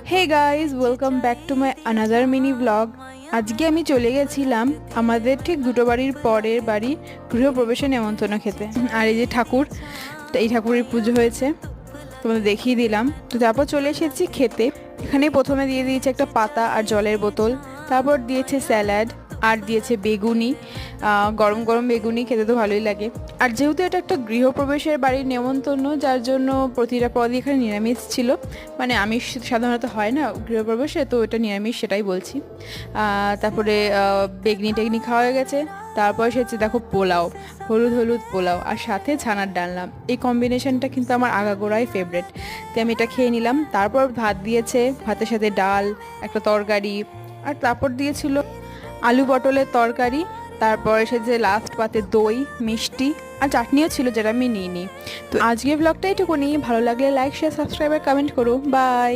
Hey guys, welcome back to my another mini vlog. আজকে আমি চলে গেছিলাম আমাদের ঠিক দুটো বাড়ির পরের বাড়ি গৃহপ্রবেশে নেমন্তন্ন খেতে। আর এই যে ঠাকুর, তো এই ঠাকুরের পুজো হয়েছে, তোমাদের দেখিয়ে দিলাম। তো তারপর চলে এসেছি খেতে। এখানে প্রথমে দিয়ে দিয়েছে একটা পাতা আর জলের বোতল, তারপর দিয়েছে স্যালাড, আর দিয়েছে বেগুনি। গরম গরম বেগুনি খেতে তো ভালোই লাগে। আর যেহেতু এটা একটা গৃহপ্রবেশের বাড়ির নেমন্তন্ন, যার জন্য প্রতিটা পদই এখানে নিরামিষ ছিল। মানে আমিষ সাধারণত হয় না গৃহপ্রবেশে, তো এটা নিরামিষ, সেটাই বলছি। তারপরে বেগনি টেগনি খাওয়া হয়ে গেছে। তারপর এসেছে দেখো পোলাও, হলুদ হলুদ পোলাও, আর সাথে ছানার ডালনা। এই কম্বিনেশনটা কিন্তু আমার আগাগোড়াই ফেভারেট, তাই আমি এটা খেয়ে নিলাম। তারপর ভাত দিয়েছে, ভাতের সাথে ডাল, একটা তরকারি, আর তারপর দিয়েছিল আলু পটলের তরকারি। তারপর এসেছে লাস্ট পাতে দই, মিষ্টি, আর চাটনিও ছিল, যেটা আমি নিইনি। তো আজকের ব্লগটা এইটুকুনি। ভালো লাগলে লাইক, শেয়ার, সাবস্ক্রাইব আর কমেন্ট করো। বাই।